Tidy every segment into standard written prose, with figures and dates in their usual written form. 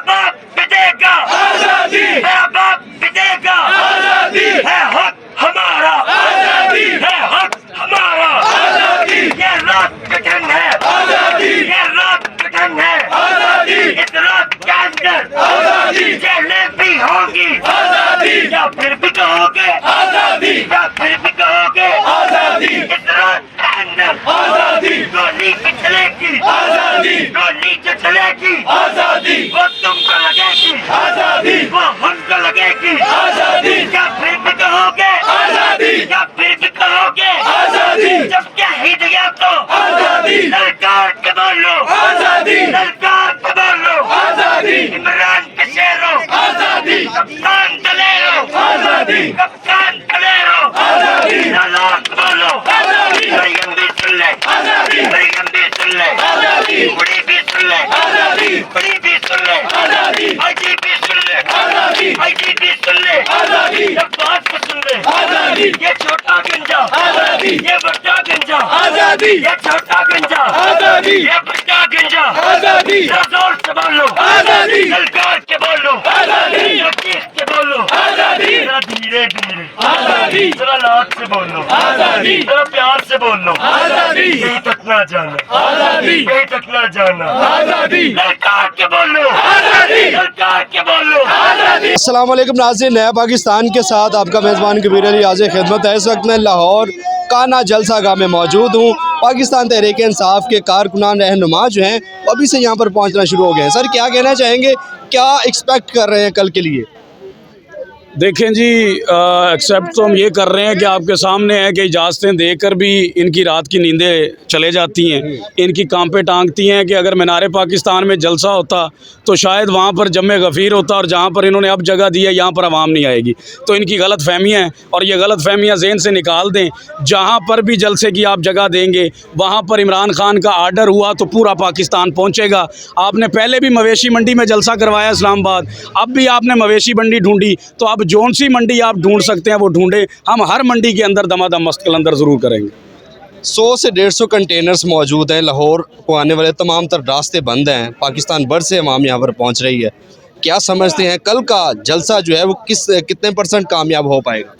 बाप भी देगा आजादी, मेरा बाप भी देगा आजादी, है हक हमारा आजादी, है हक हमारा आजादी, ये रात कठिन है आजादी, ये रात कठिन है आजादी, इस रात के अंदर आजादी जेलें भी होंगी आजादी, या फिर भी कहोगे आजादी, या फिर भी कहोगे आजादी, इस रात के अंदर आजादी, गोली भी चलेगी आजादी, गोली जो चलेगी आजादी, वो तुमको लगेगी आजादी, वो हमको लगेगी आजादी, या फिर भी कहोगे आजादी, या फिर भी कहोगे आजादी, जब क्या ही दिया तो आजादी, ललकार के बोलो आजादी, ललकार के बोलो आजादी, इमरान के शेरों आजादी, कप्तान दलेरो आजादी, कप्तान दलेरो आजादी, लालाक बोलो आजादी, मरियम भी सुन ले आजादी, मरियम भी सुन ले आजादी, बड़ी भी सुन ले आजादी, बड़ी भी सुन ले आजादी, आईजी भी सुन ले आजादी, आईजी भी सुन ले आजादी, अब्बास को सुन ले आजादी, ये छोटा गंजा आजादी, ये बड़ा गंजा आजादी, ये छोटा गंजा आजादी, ये बड़ा गंजा आजादी, जोर से बोलो आजादी, ललकार के बोलो आजादी, चीख के बोलो आजादी, जरा धीरे धीरे आजादी, जरा लाड से बोलो आजादी, जरा प्यार से बोलो आजादी, कहीं तक ना जाना आजादी, कहीं तक ना जाना आजादी, ललकार के बोलो आजादी, ललकार के बोलो आजादी। अस्सलाम वालेकुम नाज़रीन, नया पाकिस्तान के साथ आपका मेज़बान कबीर अली हाज़िर खिदमत है। इस वक्त मैं लाहौर काना जलसा गाह में मौजूद हूँ। पाकिस्तान तहरीक इंसाफ के कारकुनान रहनुमा जो हैं वो अभी से यहाँ पर पहुँचना शुरू हो गए हैं। सर, क्या कहना चाहेंगे, क्या एक्सपेक्ट कर रहे हैं कल के लिए? देखें जी, एक्सेप्ट तो हम ये कर रहे हैं कि आपके सामने है कि इजाज़तें देकर भी इनकी रात की नींदें चले जाती हैं, इनकी कांपे टांगती हैं कि अगर मीनार पाकिस्तान में जलसा होता तो शायद वहाँ पर जम्मे गफ़ीर होता, और जहाँ पर इन्होंने अब जगह दी है यहाँ पर आवाम नहीं आएगी। तो इनकी गलत फहमियाँ हैं और ये गलत फहमियाँ ज़हन से निकाल दें। जहाँ पर भी जलसे की आप जगह देंगे वहाँ पर इमरान खान का आर्डर हुआ तो पूरा पाकिस्तान पहुँचेगा। आपने पहले भी मवेशी मंडी में जलसा करवाया इस्लामाबाद, अब भी आपने मवेशी मंडी ढूंढी, तो अब जौन सी मंडी आप ढूंढ सकते हैं वो ढूंढें। हम हर मंडी के अंदर दमादम मस्त कलंदर ज़रूर करेंगे। 100 से 150 कंटेनर्स मौजूद हैं। लाहौर को आने वाले तमाम तर रास्ते बंद हैं। पाकिस्तान भर से अवाम यहाँ पर पहुँच रही है। क्या समझते हैं कल का जलसा जो है वो कितने % कामयाब हो पाएगा?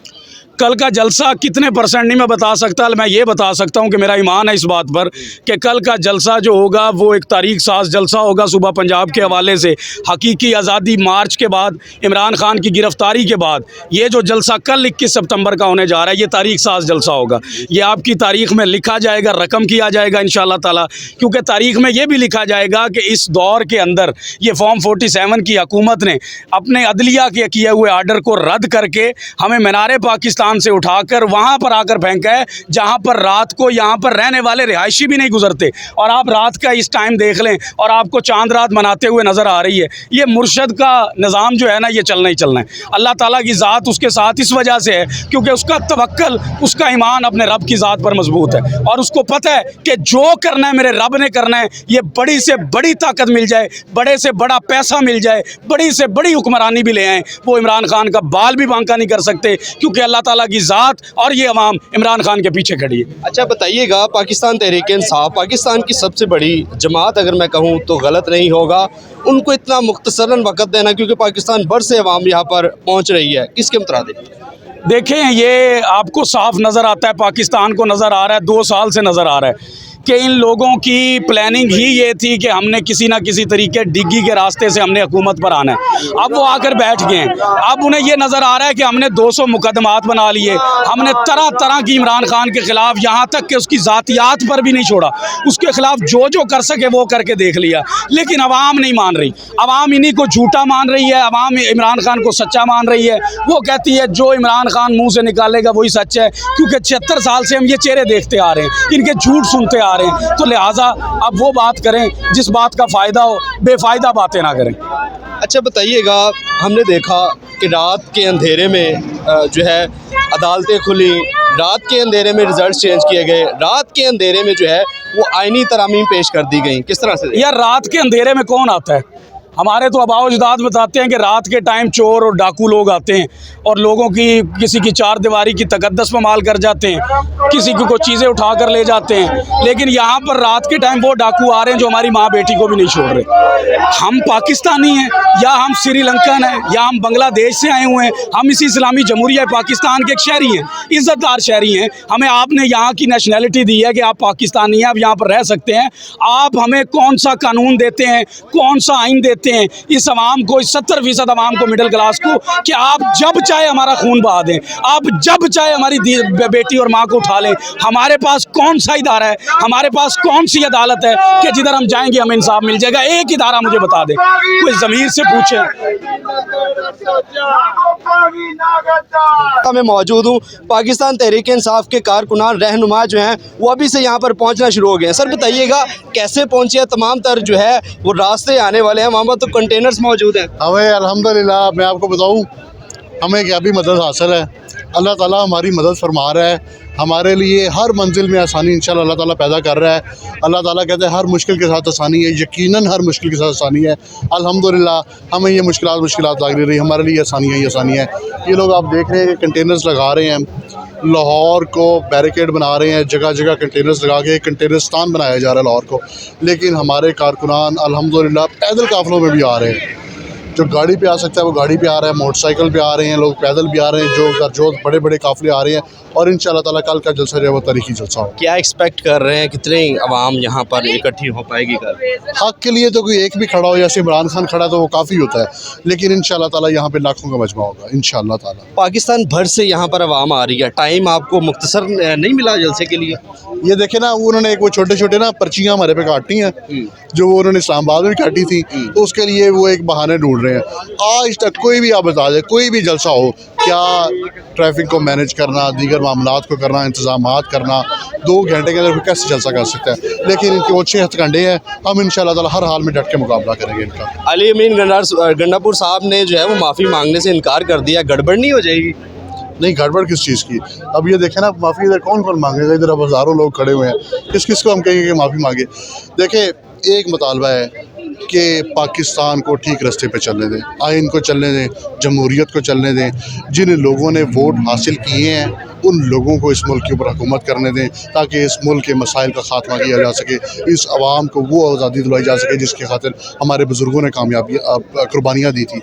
कल का जलसा कितने % नहीं मैं बता सकता, मैं ये बता सकता हूँ कि मेरा ईमान है इस बात पर कि कल का जलसा जो होगा वो एक तारीख साज जलसा होगा। सुबह पंजाब के हवाले से हकीकी आज़ादी मार्च के बाद, इमरान खान की गिरफ़्तारी के बाद ये जो जलसा कल 21 सितंबर का होने जा रहा है, ये तारीख साज जलसा होगा। ये आपकी तारीख़ में लिखा जाएगा, रकम किया जाएगा इंशाअल्लाह ताला, क्योंकि तारीख़ में ये भी लिखा जाएगा कि इस दौर के अंदर ये फॉर्म 47 की हुकूमत ने अपने अदलिया के किए हुए आर्डर को रद्द करके हमें मीनार पाकिस्तान से उठाकर वहां पर आकर फेंका है जहां पर रात को यहां पर रहने वाले रिहायशी भी नहीं गुजरते। और आप रात का इस टाइम देख लें और आपको चांद रात मनाते हुए नज़र आ रही है। ये मुर्शद का निज़ाम जो है ना, ये चलना ही चलना है। अल्लाह ताला की ज़ात उसके साथ इस वजह से है क्योंकि उसका तवक्कल, उसका ईमान अपने रब की ज़ात पर मजबूत है और उसको पता है कि जो करना है मेरे रब ने करना है। ये बड़ी से बड़ी ताकत मिल जाए, बड़े से बड़ा पैसा मिल जाए, बड़ी से बड़ी हुक्मरानी भी ले आएँ, वो इमरान खान का बाल भी बांका नहीं कर सकते क्योंकि अल्लाह ताला की ज़ात और ये अवाम इमरान खान के पीछे खड़ी है। अच्छा बताइएगा, पाकिस्तान तहरीक इंसाफ पाकिस्तान की सबसे बड़ी जमात अगर मैं कहूँ तो गलत नहीं होगा, उनको इतना मुख्तसरन वक़्त देना क्योंकि पाकिस्तान भर से अवाम यहाँ पर पहुँच रही है, किसके मुताबिक? देखें, ये आपको साफ नज़र आता है, पाकिस्तान को नज़र आ रहा है, 2 साल से नज़र आ रहा है कि इन लोगों की प्लानिंग ही ये थी कि हमने किसी ना किसी तरीके डिग्गी के रास्ते से हमने हुकूमत पर आना है। अब वो आकर बैठ गए हैं। अब उन्हें ये नज़र आ रहा है कि हमने 200 मुकदमात बना लिए, हमने तरह तरह की इमरान खान के ख़िलाफ़, यहाँ तक कि उसकी ज़ातियात पर भी नहीं छोड़ा, उसके ख़िलाफ़ जो जो कर सके वो करके देख लिया, लेकिन अवाम नहीं मान रही। अवाम इन्हीं को झूठा मान रही है, अवाम इमरान खान को सच्चा मान रही है। वो कहती है जो इमरान खान मुँह से निकालेगा वही सच है, क्योंकि 76 साल से हम ये चेहरे देखते आ रहे हैं, इनके झूठ सुनते आ रहे हैं। तो लिहाजा अब वो बात करें जिस बात का फ़ायदा हो, बेफ़ायदा बातें ना करें। अच्छा बताइएगा, हमने देखा कि रात के अंधेरे में जो है अदालतें खुली, रात के अंधेरे में रिजल्ट चेंज किए गए, रात के अंधेरे में जो है वो आईनी तरामीम पेश कर दी गई, किस तरह से? यार, रात के अंधेरे में कौन आता है? हमारे तो आबाओ अजदाद बताते हैं कि रात के टाइम चोर और डाकू लोग आते हैं और लोगों की किसी की चार दीवारी की तकद्दस पर माल कर जाते हैं, किसी की कोई चीज़ें उठा कर ले जाते हैं। लेकिन यहाँ पर रात के टाइम वो डाकू आ रहे हैं जो हमारी माँ बेटी को भी नहीं छोड़ रहे। हम पाकिस्तानी हैं या हम श्रीलंकन हैं या हम बांग्लादेश से आए हुए हैं, हम इसी इस्लामी जमहूरिया पाकिस्तान के एक शहरी हैं, इज़्ज़तदार शहरी हैं। हमें आपने यहाँ की नेशनैलिटी दी है कि आप पाकिस्तानी हैं, आप यहाँ पर रह सकते हैं। आप हमें कौन सा कानून देते हैं, कौन सा आइन देते हैं इस अवाम को, इस 70% अवाम को, मिडिल क्लास को, कि आप जब चाहे हमारा खून बहा दें, आप जब चाहे हमारी बेटी और माँ को उठा लें। हमारे पास कौन सा इदारा है, हमारे पास कौन सी अदालत है कि जिधर हम जाएंगे हमें इंसाफ मिल जाएगा? एक इदारा मुझे बता दें, कोई ज़मीर से पूछे। मैं मौजूद हूँ, पाकिस्तान तहरीक इंसाफ के कारकुनान रहनुमा जो हैं वो अभी से यहाँ पर पहुँचना शुरू हो गए हैं। सर बताइएगा कैसे पहुँचे? तमाम तर जो है वो रास्ते आने वाले हैं, वहाँ पर तो कंटेनर्स मौजूद हैं। हमें अल्हम्दुलिल्लाह मैं आपको बताऊं, हमें क्या भी मदद हासिल है। अल्लाह ताला हमारी मदद फरमा रहा है, हमारे लिए हर मंजिल में आसानी इंशाल्लाह अल्लाह ताला पैदा कर रहा है। अल्लाह ताला कहते हैं हर मुश्किल के साथ आसानी है, यकीनन हर मुश्किल के साथ आसानी है। अल्हम्दुलिल्लाह हमें ये मुश्किलात लग रही, हमारे लिए आसानी है, ये आसानी है। ये लोग आप देख रहे हैं कि कंटेनर्स लगा रहे हैं, लाहौर को बैरिकेड बना रहे हैं, जगह जगह कंटेनर्स लगा के कंटेनरिस्तान बनाया जा रहा है लाहौर को। लेकिन हमारे कारकुनान अल्हम्दुलिल्लाह पैदल काफ़िलों में भी आ रहे हैं, जो गाड़ी पे आ सकता है वो गाड़ी पे आ रहा है, मोटरसाइकिल पे आ रहे हैं, लोग पैदल भी आ रहे हैं, जो बड़े बड़े काफ़िले आ रहे हैं। और इंशाल्लाह ताला कल का जलसा जो है वो तारीखी जलसा हो। क्या एक्सपेक्ट कर रहे हैं, कितने आवाम यहाँ पर इकट्ठी हो पाएगी कल? हक के लिए तो कोई एक भी खड़ा हो, जैसे इमरान खान खड़ा तो वो काफ़ी होता है, लेकिन इंशाल्लाह ताला यहाँ पे लाखों का मजमा होगा इंशाल्लाह ताला। पाकिस्तान भर से यहाँ पर आवाम आ रही है, टाइम आपको मुख्तसर नहीं मिला जलसे के लिए? ये देखे ना, उन्होंने एक वो छोटे छोटे ना पर्चियाँ हमारे पे काटी हैं, जो वो उन्होंने इस्लामाबाद में काटी थी, तो उसके लिए वो एक बहाने ढूंढ रहे हैं। आज तक कोई भी आप बता दे, कोई भी जलसा हो, क्या ट्रैफिक को मैनेज करना, दीगर मामलात को करना, इंतजामात करना, 2 घंटे के अंदर कैसे जलसा कर सकता है? लेकिन इनके अच्छे हथकंडे हैं, हम इंशाल्लाह ताला हर हाल में डट के मुकाबला करेंगे इनका। अली अमीन गंडापुर साहब ने जो है वो माफ़ी मांगने से इनकार कर दिया, गड़बड़ नहीं हो जाएगी? नहीं, गड़बड़ किस चीज़ की? अब ये देखें ना, माफ़ी इधर कौन कौन मांगेगा? इधर अब हज़ारों लोग खड़े हुए हैं, किस किस को हम कहेंगे कि माफ़ी मांगे? देखें, एक मुतालबा है कि पाकिस्तान को ठीक रास्ते पे चलने दें, आइन को चलने दें, जमहूरियत को चलने दें। जिन लोगों ने वोट हासिल किए हैं उन लोगों को इस मुल्क के ऊपर हुकूमत करने दें, ताकि इस मुल्क के मसाइल का खात्मा किया जा सके, इस आवाम को वो आज़ादी दिलाई जा सके जिसके खातिर हमारे बुज़ुर्गों ने कुर्बानियाँ दी थी।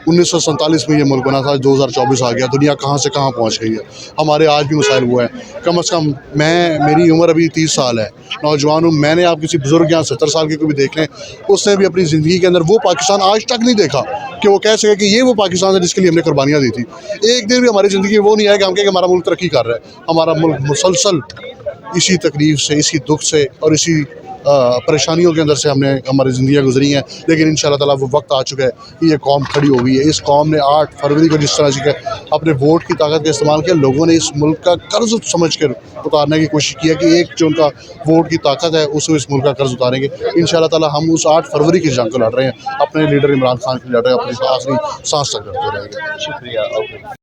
1947 में ये मुल्क बना था, 2024 आ गया, दुनिया कहाँ से कहाँ पहुँच गई है। हमारे आज भी मसाइल हुआ है। कम से कम मेरी उम्र अभी 30 साल है, नौजवान हूँ। मैंने आप किसी बुज़ुर्ग यहाँ 70 साल के को भी देख लें, उसने भी अपनी ज़िंदगी के अंदर वो पाकिस्तान आज तक नहीं देखा कि वो कह सके कि ये वो पाकिस्तान है जिसके लिए हमने कुर्बानियाँ दी थी। एक दिन भी हमारी ज़िंदगी में वो नहीं आया कि हम कहें कि हमारा मुल्क तरक्की कर रहा है। हमारा मुल्क मुसलसल इसी तकलीफ़ से, इसी दुख से और इसी परेशानियों के अंदर से हमने हमारी ज़िंदगियाँ गुजरी हैं। लेकिन इंशाल्लाह ताला वो वक्त आ चुका है कि ये कौम खड़ी हो गई है। इस कौम ने 8 फरवरी को जिस तरह से अपने वोट की ताकत का इस्तेमाल किया, लोगों ने इस मुल्क का कर्ज समझ कर उतारने की कोशिश की है कि एक जो उनका वोट की ताकत है उससे इस मुल्क का कर्ज उतारेंगे। इंशाल्लाह ताला हम उस 8 फरवरी की जंग को लड़ रहे हैं, अपने लीडर इमरान खान के लिए लड़ रहे हैं, अपनी आखिरी सांस तक लड़ते रहेंगे। शुक्रिया।